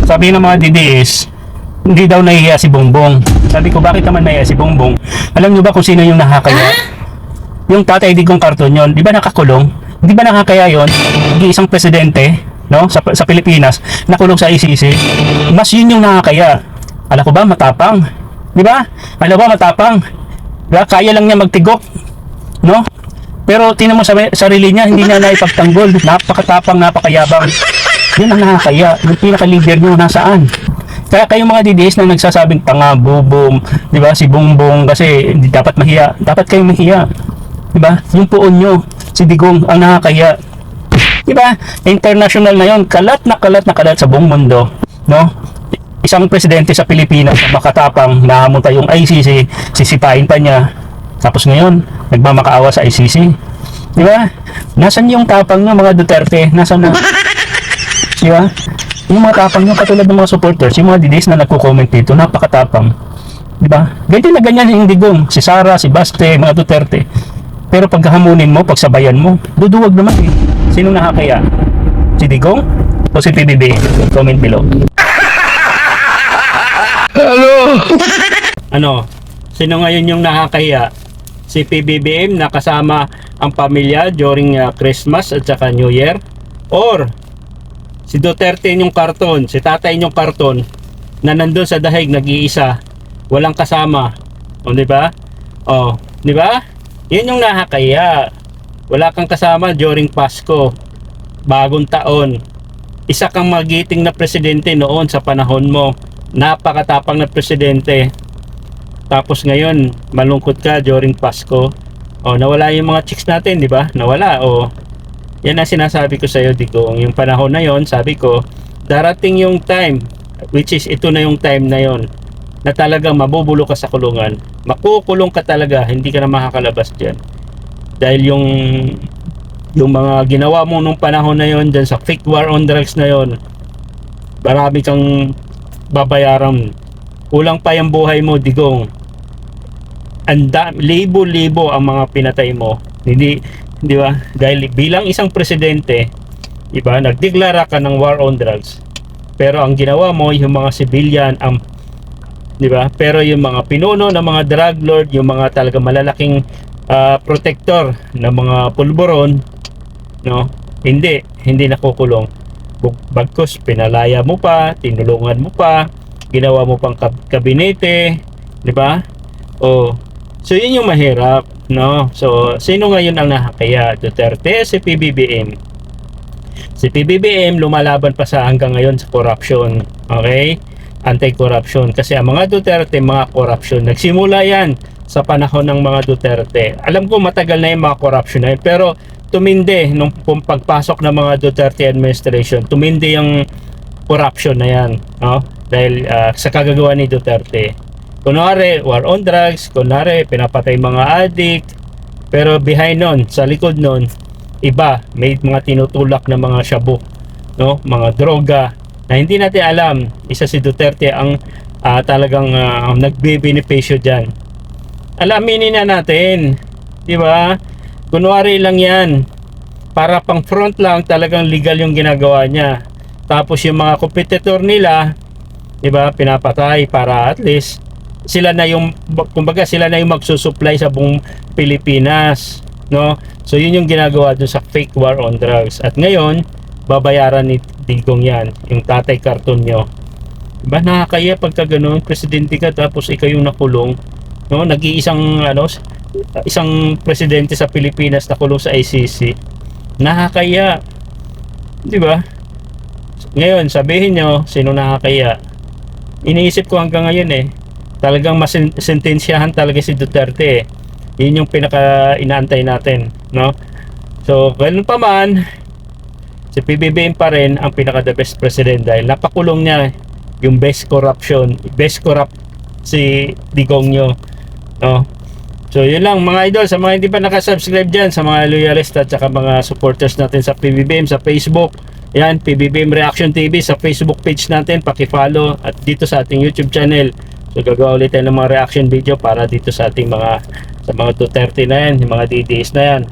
Sabi ng mga DDS, hindi daw nahihiya si Bongbong. Sabi ko, bakit naman nahihiya si Bongbong? Alam nyo ba kung sino yung nakakaya? Yung Tatay Digong Carton yun, di ba nakakulong? Di ba nakakaya yun? Isang presidente, no, sa Pilipinas, nakulong sa ICC. Mas yun yung nakakaya. Alam ko ba, matapang? Di ba? Alam ba, matapang? Diba? Kaya lang niya magtigok, no? Pero tingnan mo sa sarili niya, hindi niya naipagtanggol. Napakatapang, napakayabang. Yun ang nakakaya. Yung pinaka-leader niyo nasaan? Kaya kayong mga DDS na nagsasabing pangabubong, di ba, si Bongbong, kasi hindi dapat mahiya. Dapat kayong mahiya. Di ba? Yung puon nyo, si Digong, ang nakakaya. Di ba? International na yun. Kalat na kalat sa buong mundo. No? Isang presidente sa Pilipinas na makatapang, nahamunta yung ICC, sisipain pa niya. Tapos ngayon, nagmamakaawa sa ICC. Di ba? Nasaan yung tapang nyo, mga Duterte? Nasaan na? Di ba? Yung mga tapang nyo, katulad ng mga supporters, yung mga DDS na nagko-comment dito, napakatapang. Di ba? Ganyan na ganyan yung Digong, si Sara, si Baste, mga Duterte. Pero pag hamunin mo, pagsabayan mo, duduwag naman eh. Sino nakakaya? Si Digong o si PBB? Comment below. Hello! Ano? Sino ngayon yung nakakaya? Si PBBM na kasama ang pamilya during Christmas at saka New Year? Or si Duterte yung karton, si tatay yung karton na nandun sa dahig nag-iisa, walang kasama. O, di ba? O, di ba? Yun yung nakakaya. Wala kang kasama during Pasko, bagong taon. Isa kang magiting na presidente noon sa panahon mo. Napakatapang na presidente. Tapos ngayon, malungkot ka during Pasko. O, nawala yung mga chicks natin, di ba? Nawala. O, yan ang sinasabi ko sa iyo, Digong. Yung panahon na yon, sabi ko, darating yung time, which is ito na yung time na yon, na talagang mabubulo ka sa kulungan. Makukulong ka talaga, hindi ka na makakalabas dyan. Dahil yung mga ginawa mo nung panahon na yon, dyan sa fake war on drugs na yon, marami kang babayaran. Kulang pa yung buhay mo, Digong. Libo-libo ang mga pinatay mo. Hindi, di ba? Dahil bilang isang presidente, di ba, nagdeklara ka ng war on drugs. Pero ang ginawa mo, yung mga civilian, di ba? Pero yung mga pinuno ng mga drug lord, yung mga talaga malalaking protector ng mga pulburon, no? Hindi nakukulong. Bagkus pinalaya mo pa, tinulungan mo pa, ginawa mo pang kabinete, di ba? So yun yung mahirap, no? So sino ngayon ang nakakaya? Duterte, si PBBM. Si PBBM lumalaban pa sa hanggang ngayon sa corruption, okay? Anti-corruption, kasi ang mga Duterte, mga corruption, nagsimula yan sa panahon ng mga Duterte. Alam ko matagal na yung mga corruption na yun, pero tumindi nung pagpasok ng mga Duterte administration, tumindi yung corruption na yan, no? Dahil sa kagagawa ni Duterte, kunwari war on drugs, kunwari pinapatay mga addict, pero behind nun, sa likod nun, iba, may mga tinutulak na mga shabu, no? Mga droga na hindi natin alam. Isa si Duterte ang talagang nagbe-benepisyo dyan. Alaminin na natin, di ba? Kunwari lang yan, para pang front lang, talagang legal yung ginagawa niya. Tapos yung mga competitor nila, di ba, pinapatay para at least sila na yung, kumbaga sila na yung magsusupply sa buong Pilipinas, no? So yun yung ginagawa dun sa fake war on drugs. At ngayon, babayaran ni Digong yan, yung tatay karton nyo. Diba nakakaya pagka ganun, presidente ka tapos ikaw yung nakulong, no? Nag-iisang isang presidente sa Pilipinas nakulong sa ICC. Nakakaya, di ba? Ngayon, sabihin nyo, sino nakakaya? Iniisip ko hanggang ngayon talagang masentensyahan talaga si Duterte. Yun yung pinaka inaantay natin, no? So, ganun pa man, si PBBM pa rin ang pinaka the best president dahil napakulong niya yung best corrupt si Digong nyo, no? So, yun lang mga idol, sa mga hindi pa nakasubscribe dyan, sa mga loyalist at saka mga supporters natin sa PBBM sa Facebook, yan, PBBM Reaction TV sa Facebook page natin, paki-follow at dito sa ating YouTube channel. So gagawa ulit tayo ng mga reaction video para dito sa ating mga Duterte na yan, yung mga DDS na yan.